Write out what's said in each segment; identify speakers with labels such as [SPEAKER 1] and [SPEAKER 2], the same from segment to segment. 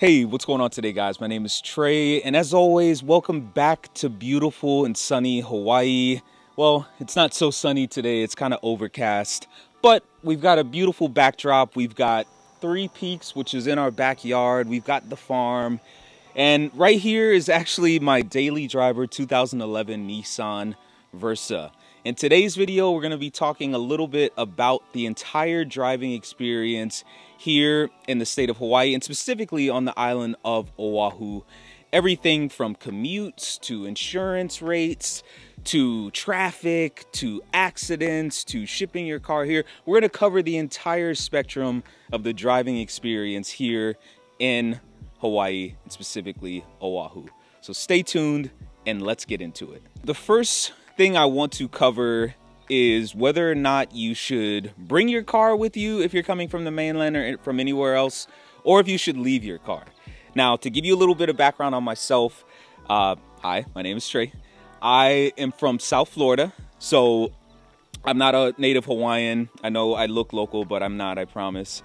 [SPEAKER 1] Hey, what's going on today, guys? My name is Trey, and as always, welcome back to beautiful and sunny Hawaii. Well, it's not so sunny today, it's kind of overcast, but we've got a beautiful backdrop. We've got Three Peaks, which is in our backyard. We've got the farm, and right here is actually my daily driver 2011 Nissan Versa. In today's video, we're going to be talking a little bit about the entire driving experience here in the state of Hawaii, and specifically on the island of Oahu. Everything from commutes to insurance rates to traffic to accidents to shipping your car here. We're going to cover the entire spectrum of the driving experience here in Hawaii, and specifically Oahu. So stay tuned and let's get into it. The first thing I want to cover is whether or not you should bring your car with you if you're coming from the mainland or from anywhere else, or if you should leave your car. Now, to give you a little bit of background on myself, hi, my name is Trey. I am from South Florida, so I'm not a native Hawaiian. I know I look local, but I'm not, I promise.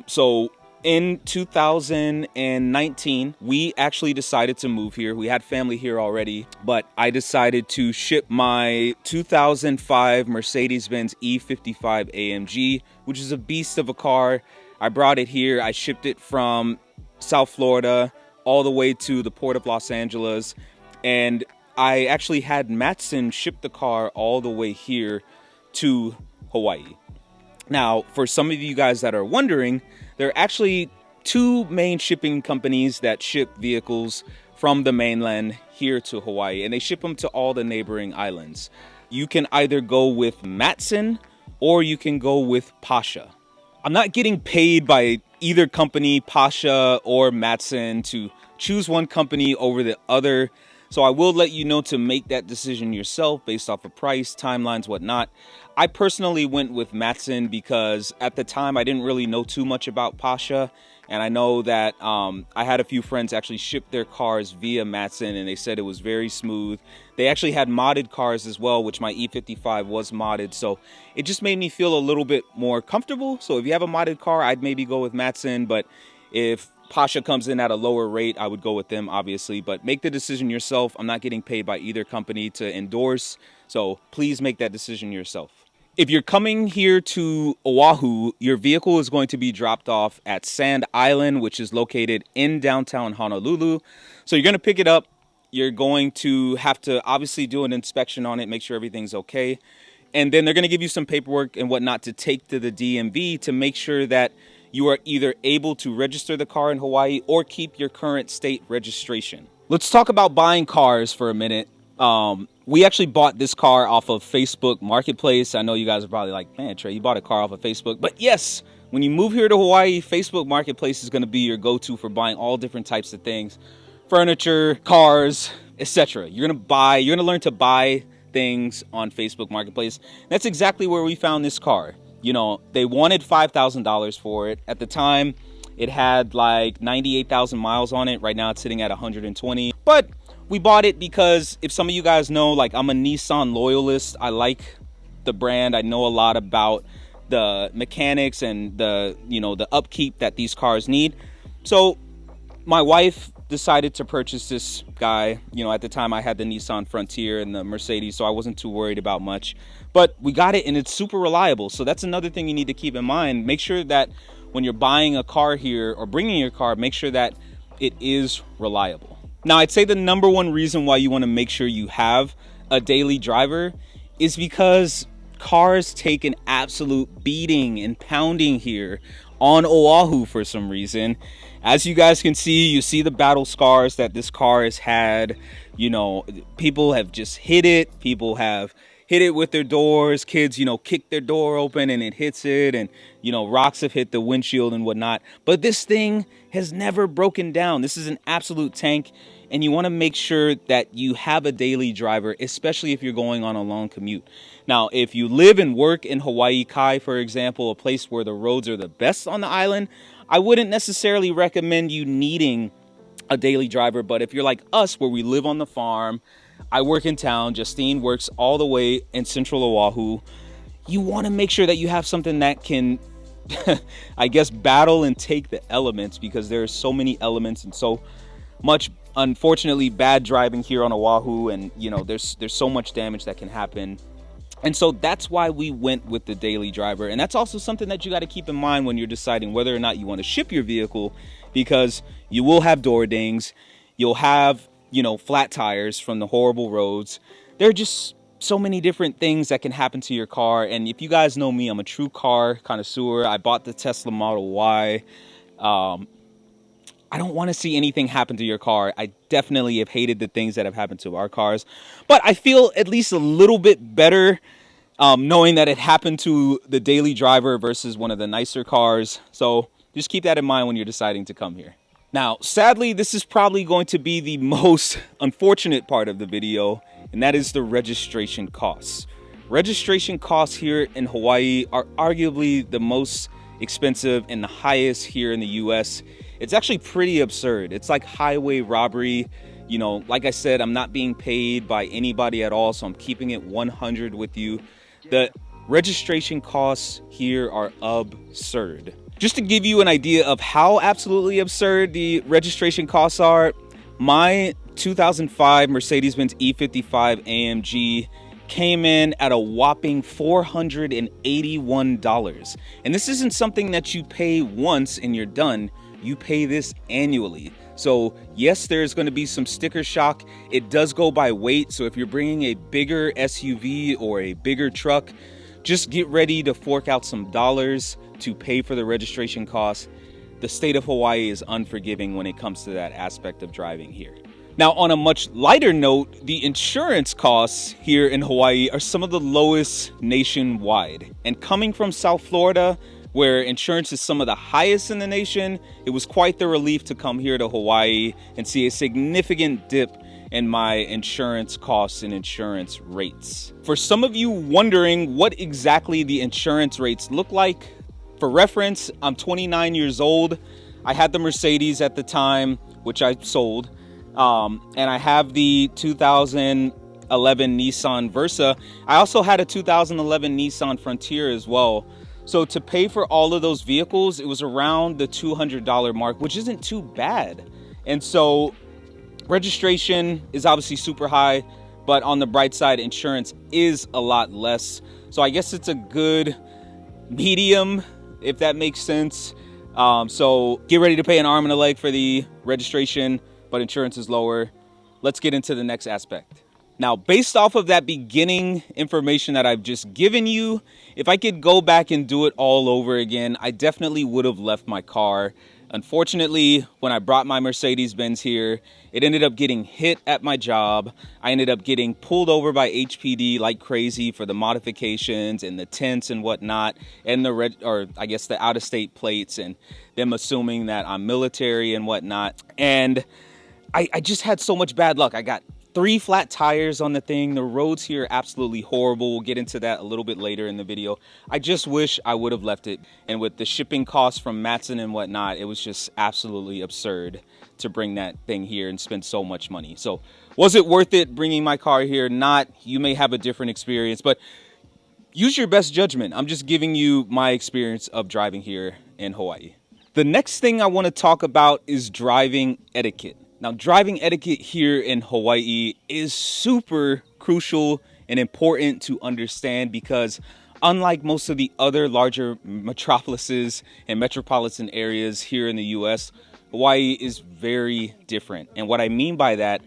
[SPEAKER 1] So in 2019, we actually decided to move here. We had family here already, but I decided to ship my 2005 Mercedes-Benz E55 AMG, which is a beast of a car. I brought it here. I shipped it from South Florida all the way to the port of Los Angeles. And I actually had Matson ship the car all the way here to Hawaii. Now, for some of you guys that are wondering, there are actually two main shipping companies that ship vehicles from the mainland here to Hawaii, and they ship them to all the neighboring islands. You can either go with Matson or you can go with Pasha. I'm not getting paid by either company, Pasha or Matson, to choose one company over the other. So I will let you know to make that decision yourself based off of price, timelines, whatnot. I personally went with Matson because at the time I didn't really know too much about Pasha. And I know that I had a few friends actually ship their cars via Matson, and they said it was very smooth. They actually had modded cars as well, which my E55 was modded. So it just made me feel a little bit more comfortable. So if you have a modded car, I'd maybe go with Matson. But if Pasha comes in at a lower rate, I would go with them, obviously. But make the decision yourself. I'm not getting paid by either company to endorse. So please make that decision yourself. If you're coming here to Oahu, your vehicle is going to be dropped off at Sand Island, which is located in downtown Honolulu. So you're going to pick it up. You're going to have to obviously do an inspection on it, make sure everything's okay. And then they're going to give you some paperwork and whatnot to take to the DMV to make sure that you are either able to register the car in Hawaii or keep your current state registration. Let's talk about buying cars for a minute. We actually bought this car off of Facebook Marketplace. I know you guys are probably like, man, Trey, you bought a car off of Facebook. But yes, when you move here to Hawaii, Facebook Marketplace is going to be your go-to for buying all different types of things. Furniture, cars, etc. You're going to learn to buy things on Facebook Marketplace. That's exactly where we found this car. You know, they wanted $5,000 for it. At the time, it had like 98,000 miles on it. Right now, it's sitting at 120. But we bought it because if some of you guys know, like, I'm a Nissan loyalist. I like the brand. I know a lot about the mechanics and the upkeep that these cars need. So my wife decided to purchase this guy. You know, at the time I had the Nissan Frontier and the Mercedes, so I wasn't too worried about much. But we got it and it's super reliable. So that's another thing you need to keep in mind. Make sure that when you're buying a car here or bringing your car, make sure that it is reliable. Now, I'd say the number one reason why you want to make sure you have a daily driver is because cars take an absolute beating and pounding here on Oahu for some reason. As you guys can see, you see the battle scars that this car has had. You know, people have just hit it. People have hit it with their doors. Kids, kick their door open and it hits it. And, rocks have hit the windshield and whatnot. But this thing has never broken down. This is an absolute tank. And you want to make sure that you have a daily driver, especially if you're going on a long commute. Now, if you live and work in Hawaii Kai, for example, a place where the roads are the best on the island, I wouldn't necessarily recommend you needing a daily driver. But if you're like us, where we live on the farm, I work in town, Justine works all the way in central Oahu, you want to make sure that you have something that can I guess, battle and take the elements, because there are so many elements and so much, unfortunately, bad driving here on Oahu. And, you know, there's so much damage that can happen. And so that's why we went with the daily driver. And that's also something that you got to keep in mind when you're deciding whether or not you want to ship your vehicle, because you will have door dings, you'll have, you know, flat tires from the horrible roads. There are just so many different things that can happen to your car. And if you guys know me, I'm a true car connoisseur. I bought the Tesla Model Y. I don't want to see anything happen to your car. I definitely have hated the things that have happened to our cars, but I feel at least a little bit better knowing that it happened to the daily driver versus one of the nicer cars. So just keep that in mind when you're deciding to come here. Now, sadly, this is probably going to be the most unfortunate part of the video, and that is the registration costs. Registration costs here in Hawaii are arguably the most expensive and the highest here in the US. It's actually pretty absurd. It's like highway robbery. You know, like I said, I'm not being paid by anybody at all, so I'm keeping it 100 with you. The registration costs here are absurd. Just to give you an idea of how absolutely absurd the registration costs are, my 2005 Mercedes-Benz E55 AMG came in at a whopping $481. And this isn't something that you pay once and you're done. You pay this annually. So yes, there's going to be some sticker shock. It does go by weight. So if you're bringing a bigger SUV or a bigger truck, just get ready to fork out some dollars to pay for the registration costs. The state of Hawaii is unforgiving when it comes to that aspect of driving here. Now, on a much lighter note, the insurance costs here in Hawaii are some of the lowest nationwide. And coming from South Florida, where insurance is some of the highest in the nation, it was quite the relief to come here to Hawaii and see a significant dip in my insurance costs and insurance rates. For some of you wondering what exactly the insurance rates look like, for reference, I'm 29 years old. I had the Mercedes at the time, which I sold, and I have the 2011 Nissan Versa. I also had a 2011 Nissan Frontier as well. So to pay for all of those vehicles, it was around the $200 mark, which isn't too bad. And so registration is obviously super high, but on the bright side, insurance is a lot less. So I guess it's a good medium, if that makes sense. So get ready to pay an arm and a leg for the registration, but insurance is lower. Let's get into the next aspect. Now, based off of that beginning information that I've just given you, if I could go back and do it all over again, I definitely would have left my car. Unfortunately, when I brought my Mercedes-Benz here, it ended up getting hit at my job. I ended up getting pulled over by HPD like crazy for the modifications and the tents and whatnot, and the out-of-state plates, and them assuming that I'm military and whatnot. And I just had so much bad luck. I got 3 flat tires on the thing. The roads here are absolutely horrible. We'll get into that a little bit later in the video. I just wish I would have left it. And with the shipping costs from Matson and whatnot, it was just absolutely absurd to bring that thing here and spend so much money. So was it worth it bringing my car here? Not. You may have a different experience, but use your best judgment. I'm just giving you my experience of driving here in Hawaii. The next thing I want to talk about is driving etiquette. Now, driving etiquette here in Hawaii is super crucial and important to understand, because unlike most of the other larger metropolises and metropolitan areas here in the US, Hawaii is very different. And what I mean by that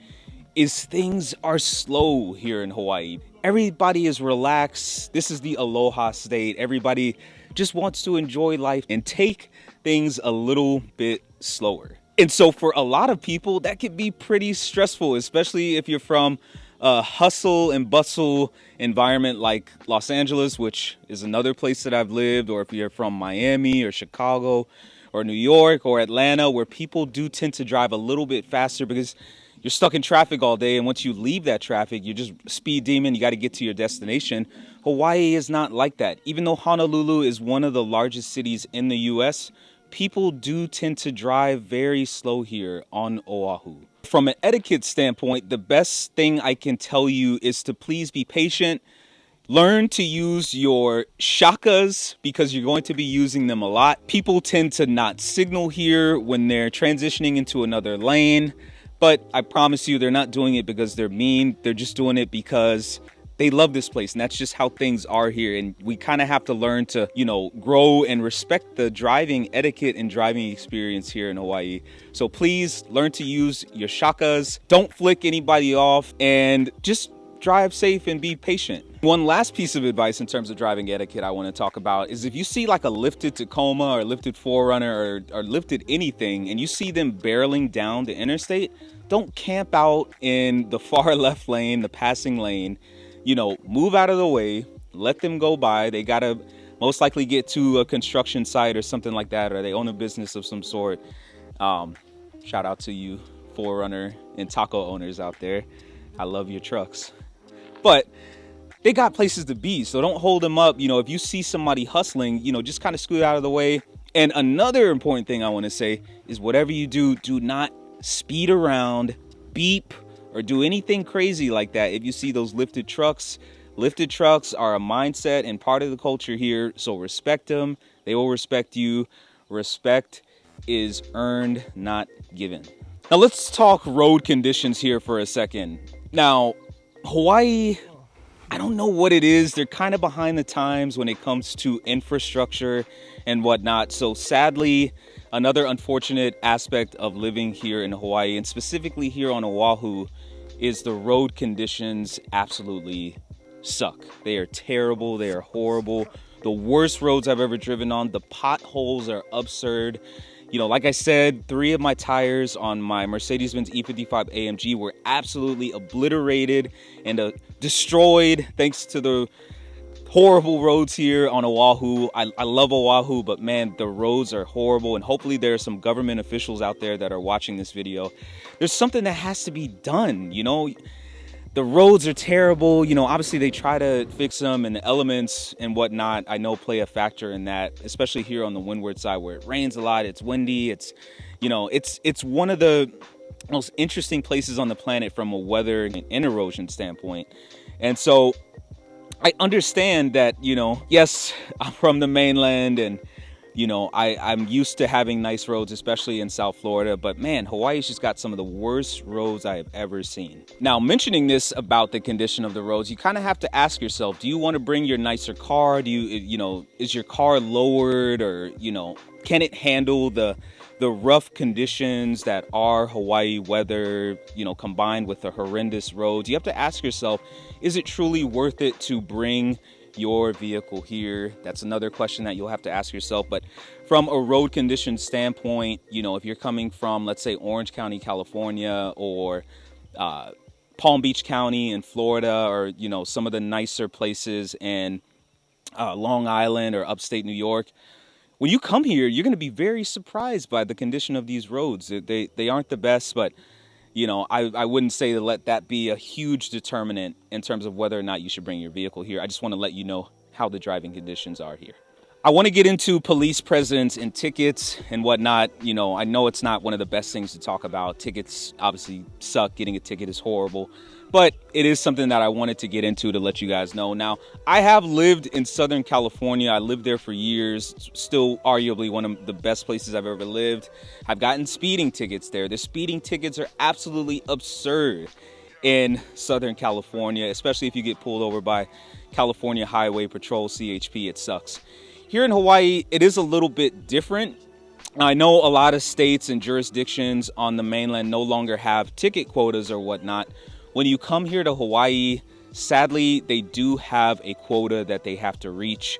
[SPEAKER 1] is things are slow here in Hawaii. Everybody is relaxed. This is the aloha state. Everybody just wants to enjoy life and take things a little bit slower. And so for a lot of people, that could be pretty stressful, especially if you're from a hustle and bustle environment like Los Angeles, which is another place that I've lived, or if you're from Miami or Chicago or New York or Atlanta, where people do tend to drive a little bit faster because you're stuck in traffic all day. And once you leave that traffic, you're just speed demon. You got to get to your destination. Hawaii is not like that. Even though Honolulu is one of the largest cities in the US, people do tend to drive very slow here on Oahu. From an etiquette standpoint, the best thing I can tell you is to please be patient. Learn to use your shakas because you're going to be using them a lot. People tend to not signal here when they're transitioning into another lane, but I promise you they're not doing it because they're mean. They're just doing it because they love this place, and that's just how things are here. And we kind of have to learn to, grow and respect the driving etiquette and driving experience here in Hawaii. So please learn to use your shakas. Don't flick anybody off, and just drive safe and be patient. One last piece of advice in terms of driving etiquette I want to talk about is if you see like a lifted Tacoma or lifted 4Runner or lifted anything and you see them barreling down the interstate, don't camp out in the far left lane, the passing lane. Move out of the way, let them go by. They gotta most likely get to a construction site or something like that, or they own a business of some sort. Shout out to you 4Runner and taco owners out there. I love your trucks. But they got places to be, so don't hold them up. If you see somebody hustling, just kind of scoot out of the way. And another important thing I want to say is whatever you do, do not speed around, beep, or do anything crazy like that. If you see those lifted trucks are a mindset and part of the culture here, so respect them. They will respect you. Respect is earned, not given. Now let's talk road conditions here for a second. Now, Hawaii, I don't know what it is. They're kind of behind the times when it comes to infrastructure and whatnot. So sadly, another unfortunate aspect of living here in Hawaii, and specifically here on Oahu, is the road conditions absolutely suck. They are terrible. They are horrible. The worst roads I've ever driven on. The potholes are absurd. Like I said, 3 of my tires on my Mercedes-Benz E55 AMG were absolutely obliterated and destroyed thanks to the horrible roads here on Oahu. I love Oahu, but man, the roads are horrible. And hopefully there are some government officials out there that are watching this video. There's something that has to be done, The roads are terrible. Obviously they try to fix them, and the elements and whatnot, I know, play a factor in that, especially here on the windward side where it rains a lot, it's windy, it's one of the most interesting places on the planet from a weather and erosion standpoint. And so I understand that, yes, I'm from the mainland and I'm used to having nice roads, especially in South Florida, but man, Hawaii's just got some of the worst roads I have ever seen. Now, mentioning this about the condition of the roads, you kind of have to ask yourself, do you want to bring your nicer car? Is your car lowered, or, can it handle the rough conditions that are Hawaii weather, combined with the horrendous roads? You have to ask yourself, is it truly worth it to bring your vehicle here? That's another question that you'll have to ask yourself. But from a road condition standpoint, if you're coming from, let's say, Orange County, California, or Palm Beach County in Florida, or some of the nicer places in Long Island or upstate New York, when you come here, you're going to be very surprised by the condition of these roads. They aren't the best, but I wouldn't say to let that be a huge determinant in terms of whether or not you should bring your vehicle here. I just want to let you know how the driving conditions are here. I want to get into police presence and tickets and whatnot. I know it's not one of the best things to talk about. Tickets obviously suck. Getting a ticket is horrible. But it is something that I wanted to get into to let you guys know. Now, I have lived in Southern California. I lived there for years. Still arguably one of the best places I've ever lived. I've gotten speeding tickets there. The speeding tickets are absolutely absurd in Southern California, especially if you get pulled over by California Highway Patrol, CHP. It sucks. Here in Hawaii, it is a little bit different. I know a lot of states and jurisdictions on the mainland no longer have ticket quotas or whatnot. When you come here to Hawaii, sadly, they do have a quota that they have to reach.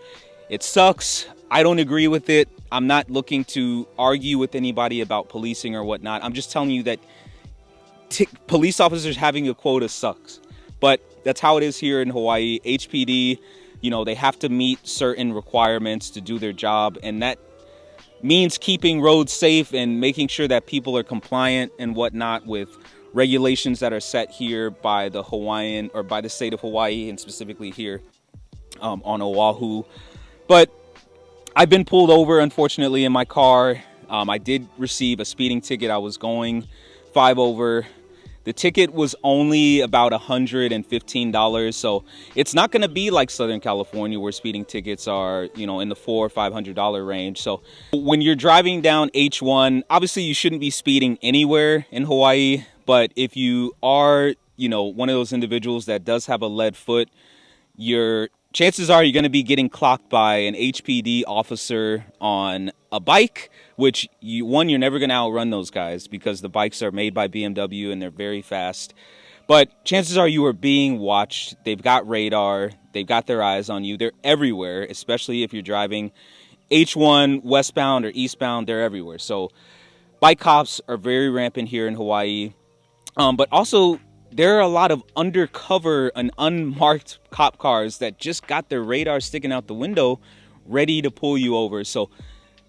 [SPEAKER 1] It sucks. I don't agree with it. I'm not looking to argue with anybody about policing or whatnot. I'm just telling you that police officers having a quota sucks. But that's how it is here in Hawaii. HPD, they have to meet certain requirements to do their job. And that means keeping roads safe and making sure that people are compliant and whatnot with regulations that are set here by the Hawaiian or by the state of Hawaii, and specifically here on Oahu. But I've been pulled over, unfortunately, in my car. I did receive a speeding ticket. I was going 5 over. The ticket was only about $115, so it's not going to be like Southern California where speeding tickets are, you know, in the $400 or $500 range. So when you're driving down H1, obviously you shouldn't be speeding anywhere in Hawaii, but if you are, you know, one of those individuals that does have a lead foot, your chances are you're going to be getting clocked by an HPD officer on a bike, which you're never going to outrun those guys because the bikes are made by BMW and they're very fast. But chances are you are being watched. They've got radar. They've got their eyes on you. They're everywhere, especially if you're driving H1 westbound or eastbound. They're everywhere. So bike cops are very rampant here in Hawaii. But also, there are a lot of undercover and unmarked cop cars that just got their radar sticking out the window ready to pull you over. So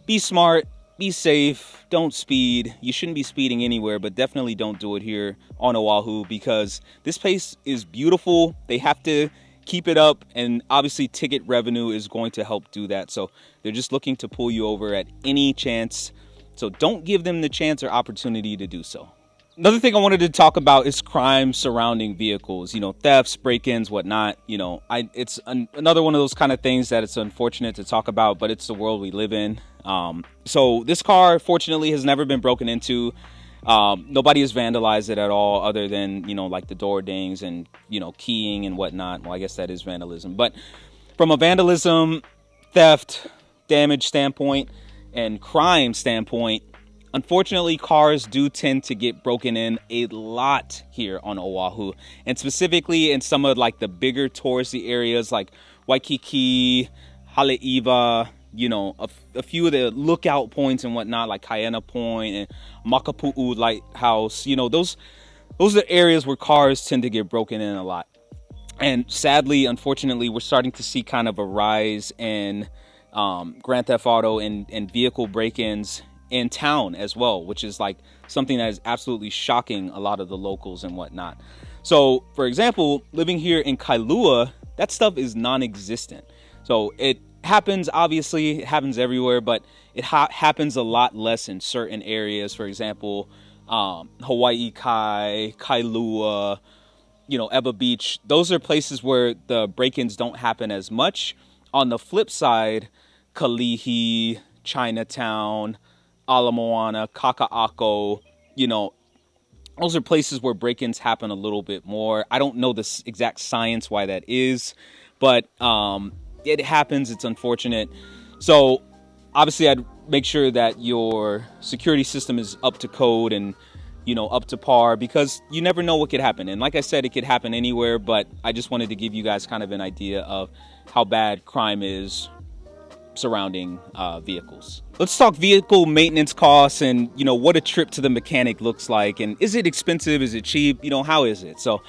[SPEAKER 1] be smart, be safe, don't speed. You shouldn't be speeding anywhere, but definitely don't do it here on Oahu because this place is beautiful. They have to keep it up, and obviously ticket revenue is going to help do that. So they're just looking to pull you over at any chance. So don't give them the chance or opportunity to do so. Another thing I wanted to talk about is crime surrounding vehicles, you know, thefts, break-ins, whatnot. You know, it's another one of those kind of things that it's unfortunate to talk about, but it's the world we live in. So this car, fortunately, has never been broken into. Nobody has vandalized it at all other than, you know, like the door dings and, you know, keying and whatnot. Well, I guess that is vandalism. But from a vandalism, theft, damage standpoint, and crime standpoint, unfortunately, cars do tend to get broken in a lot here on Oahu, and specifically in some of like the bigger touristy areas like Waikiki, Haleiwa, you know, a few of the lookout points and whatnot like Kaena Point and Makapu'u Lighthouse. You know, those are areas where cars tend to get broken in a lot. And sadly, unfortunately, we're starting to see kind of a rise in Grand Theft Auto and vehicle break-ins in town as well, which is like something that is absolutely shocking a lot of the locals and whatnot. So for example, living here in Kailua, that stuff is non-existent. So it happens, obviously it happens everywhere, but it happens a lot less in certain areas. For example, Hawaii Kai, Kailua, you know, Eba Beach. Those are places where the break-ins don't happen as much. On the flip side, Kalihi, Chinatown, Ala Moana, Kaka'ako, you know, those are places where break-ins happen a little bit more. I don't know the exact science why that is, but it happens. It's unfortunate. So obviously I'd make sure that your security system is up to code and, you know, up to par, because you never know what could happen. And like I said, it could happen anywhere, but I just wanted to give you guys kind of an idea of how bad crime is surrounding vehicles. Let's talk vehicle maintenance costs and, you know, what a trip to the mechanic looks like, and is it expensive, is it cheap, you know, how is it? So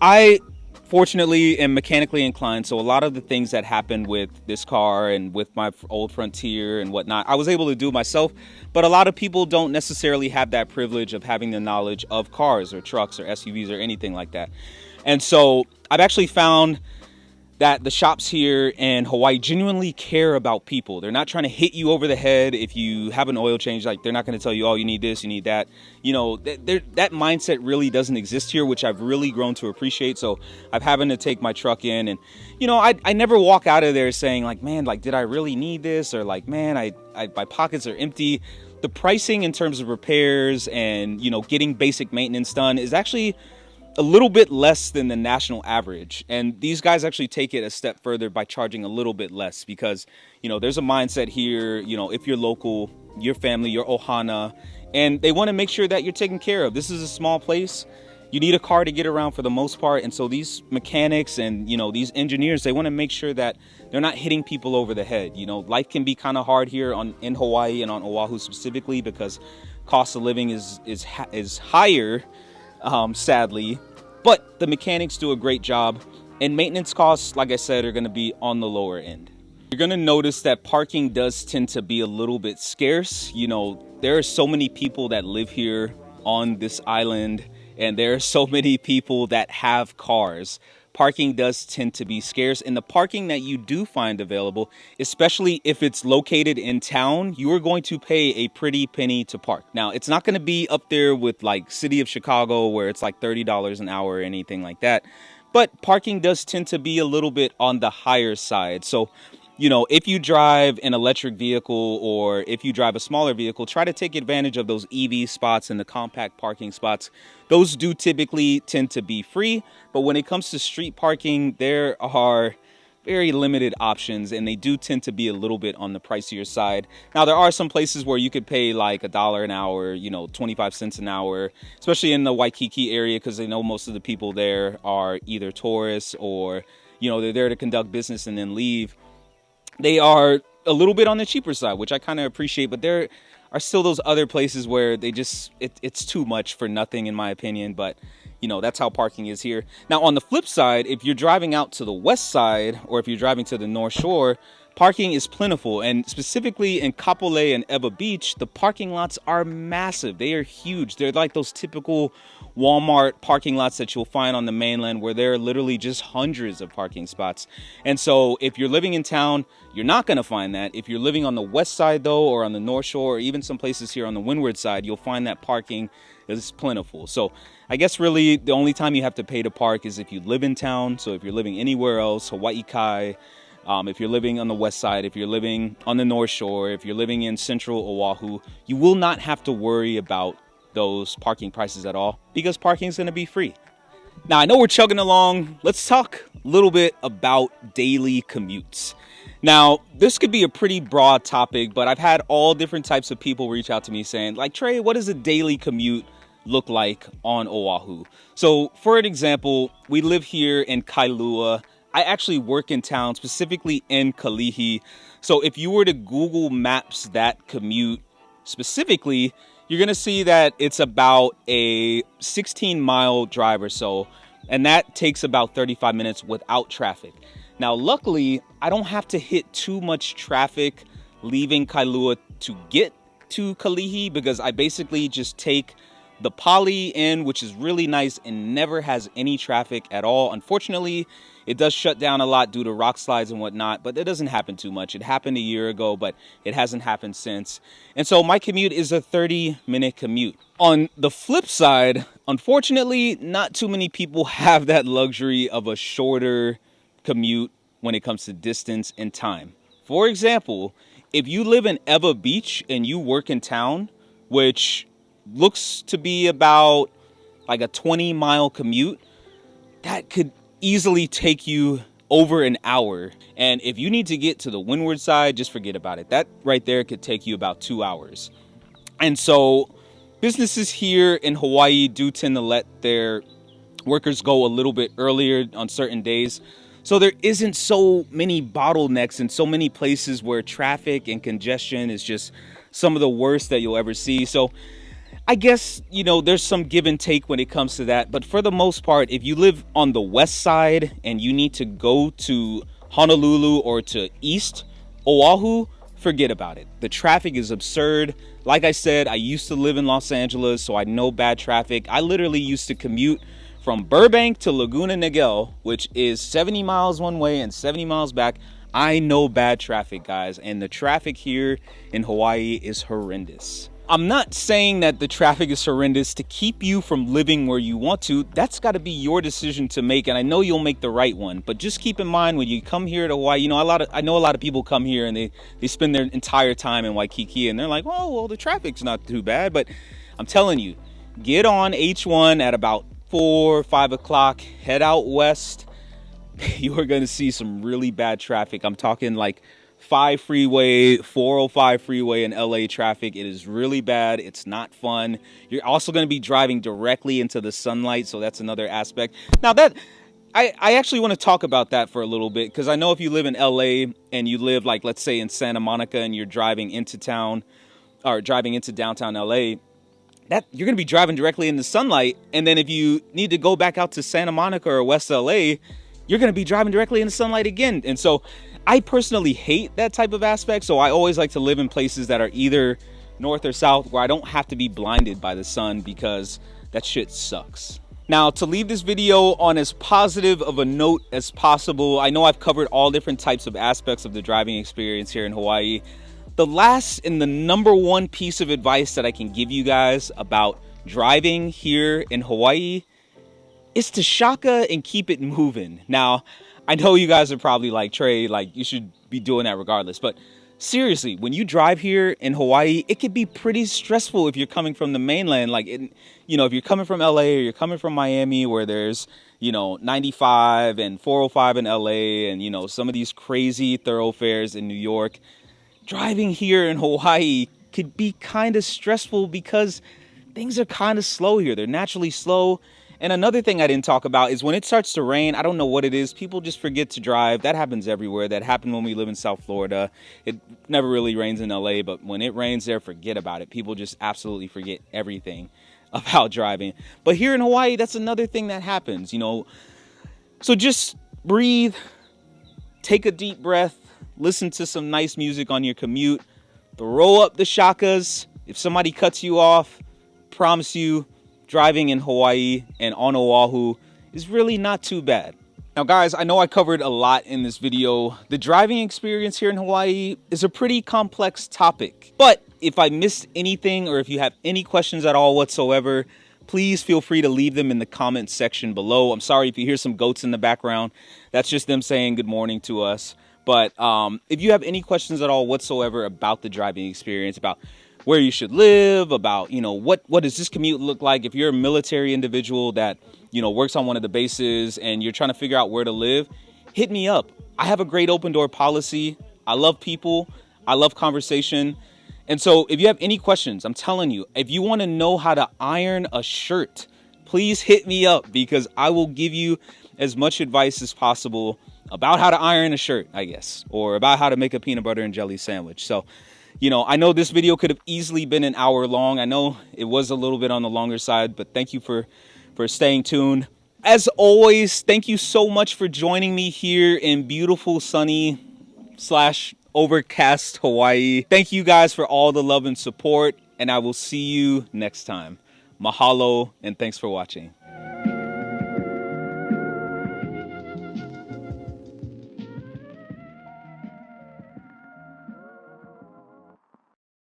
[SPEAKER 1] I fortunately am mechanically inclined, so a lot of the things that happened with this car and with my old Frontier and whatnot, I was able to do myself. But a lot of people don't necessarily have that privilege of having the knowledge of cars or trucks or SUVs or anything like that. And so I've actually found that the shops here in Hawaii genuinely care about people. They're not trying to hit you over the head if you have an oil change. Like, they're not going to tell you, oh, you need this, you need that. You know, that mindset really doesn't exist here, which I've really grown to appreciate. So I've having to take my truck in, and, you know, I never walk out of there saying like, man, like, did I really need this? Or like, man, my pockets are empty. The pricing in terms of repairs and, you know, getting basic maintenance done is actually a little bit less than the national average. And these guys actually take it a step further by charging a little bit less because, you know, there's a mindset here, you know, if you're local, your family, your ohana, and they want to make sure that you're taken care of. This is a small place. You need a car to get around for the most part. And so these mechanics and, you know, these engineers, they want to make sure that they're not hitting people over the head. You know, life can be kind of hard here in Hawaii and on Oahu specifically because cost of living is higher, sadly. But the mechanics do a great job, and maintenance costs, like I said, are going to be on the lower end. You're going to notice that parking does tend to be a little bit scarce. You know, there are so many people that live here on this island, and there are so many people that have cars. parking does tend to be scarce, and the parking that you do find available, especially if it's located in town, you are going to pay a pretty penny to park. Now, it's not going to be up there with like City of Chicago where it's like $30 an hour or anything like that, but parking does tend to be a little bit on the higher side. So, you know, if you drive an electric vehicle or if you drive a smaller vehicle, try to take advantage of those EV spots and the compact parking spots. Those do typically tend to be free, but when it comes to street parking, there are very limited options, and they do tend to be a little bit on the pricier side. Now, there are some places where you could pay like $1 an hour, you know, 25 cents an hour, especially in the Waikiki area, because they know most of the people there are either tourists or, you know, they're there to conduct business and then leave. They are a little bit on the cheaper side, which I kind of appreciate, but there are still those other places where they just, it's too much for nothing, in my opinion. But, you know, that's how parking is here. Now, on the flip side, if you're driving out to the west side or if you're driving to the North Shore, parking is plentiful. And specifically in Kapolei and Eba Beach, the parking lots are massive. They are huge. They're like those typical Walmart parking lots that you'll find on the mainland, where there are literally just hundreds of parking spots. And so if you're living in town, you're not going to find that. If you're living on the west side, though, or on the North Shore, or even some places here on the windward side, you'll find that parking is plentiful. So I guess really the only time you have to pay to park is if you live in town. So if you're living anywhere else, Hawaii Kai, if you're living on the west side, if you're living on the North Shore, if you're living in central Oahu, you will not have to worry about those parking prices at all, because parking is going to be free. Now, I know we're chugging along. Let's talk a little bit about daily commutes. Now, this could be a pretty broad topic, but I've had all different types of people reach out to me saying, like, Trey, what does a daily commute look like on Oahu? So, for an example, we live here in Kailua. I actually work in town, specifically in Kalihi. So if you were to Google Maps that commute specifically, you're going to see that it's about a 16-mile drive or so, and that takes about 35 minutes without traffic. Now, luckily, I don't have to hit too much traffic leaving Kailua to get to Kalihi, because I basically just take the Pali in, which is really nice and never has any traffic at all. Unfortunately, it does shut down a lot due to rock slides and whatnot, but it doesn't happen too much. It happened a year ago, but it hasn't happened since. And so my commute is a 30-minute commute. On the flip side, unfortunately, not too many people have that luxury of a shorter commute when it comes to distance and time. For example, if you live in Eba Beach and you work in town, which looks to be about like a 20-mile commute, that could easily take you over an hour. And if you need to get to the windward side, just forget about it. That right there could take you about 2 hours. And so businesses here in Hawaii do tend to let their workers go a little bit earlier on certain days. So there isn't so many bottlenecks and so many places where traffic and congestion is just some of the worst that you'll ever see. So I guess, you know, there's some give and take when it comes to that. But for the most part, if you live on the west side and you need to go to Honolulu or to East Oahu, forget about it. The traffic is absurd. Like I said, I used to live in Los Angeles, so I know bad traffic. I literally used to commute from Burbank to Laguna Niguel, which is 70 miles one way and 70 miles back. I know bad traffic, guys, and the traffic here in Hawaii is horrendous. I'm not saying that the traffic is horrendous to keep you from living where you want to. That's got to be your decision to make, and I know you'll make the right one. But just keep in mind, when you come here to Hawaii, you know, I know a lot of people come here and they spend their entire time in Waikiki, and they're like, oh, well, the traffic's not too bad. But I'm telling you, get on H1 at about 4 or 5 o'clock, head out west. You are going to see some really bad traffic. I'm talking like 5 freeway, 405 freeway in LA traffic. It is really bad. It's not fun. You're also going to be driving directly into the sunlight, so that's another aspect. Now that I actually want to talk about that for a little bit, because I know if you live in LA and you live, like, let's say in Santa Monica, and you're driving into town or driving into downtown LA, that you're going to be driving directly in the sunlight. And then if you need to go back out to Santa Monica or West LA, you're going to be driving directly in the sunlight again. And so I personally hate that type of aspect. So I always like to live in places that are either north or south, where I don't have to be blinded by the sun, because that shit sucks. Now, to leave this video on as positive of a note as possible, I know I've covered all different types of aspects of the driving experience here in Hawaii. The last and the number one piece of advice that I can give you guys about driving here in Hawaii is to shaka and keep it moving. Now, I know you guys are probably like, Trey, like you should be doing that regardless, but seriously, when you drive here in Hawaii, it can be pretty stressful if you're coming from the mainland. Like, if you're coming from LA or you're coming from Miami where there's, 95 and 405 in LA and, some of these crazy thoroughfares in New York. Driving here in Hawaii could be kind of stressful because things are kind of slow here. They're naturally slow. And another thing I didn't talk about is when it starts to rain, I don't know what it is, people just forget to drive. That happens everywhere. That happened when we live in South Florida. It never really rains in LA, but when it rains there, forget about it. People just absolutely forget everything about driving. But here in Hawaii, that's another thing that happens, So just breathe, take a deep breath, listen to some nice music on your commute, throw up the shakas. If somebody cuts you off, promise you, driving in Hawaii and on Oahu is really not too bad. Now guys, I know I covered a lot in this video. The driving experience here in Hawaii is a pretty complex topic. But if I missed anything or if you have any questions at all whatsoever, please feel free to leave them in the comments section below. I'm sorry if you hear some goats in the background. That's just them saying good morning to us. But if you have any questions at all whatsoever about the driving experience, about where you should live, about, what does this commute look like? If you're a military individual that, works on one of the bases and you're trying to figure out where to live, hit me up. I have a great open door policy. I love people. I love conversation. And so if you have any questions, I'm telling you, if you want to know how to iron a shirt, please hit me up because I will give you as much advice as possible about how to iron a shirt, I guess, or about how to make a peanut butter and jelly sandwich. So, I know this video could have easily been an hour long. I know it was a little bit on the longer side, but thank you for staying tuned. As always, thank you so much for joining me here in beautiful, sunny / overcast Hawaii. Thank you guys for all the love and support, and I will see you next time. Mahalo, and thanks for watching.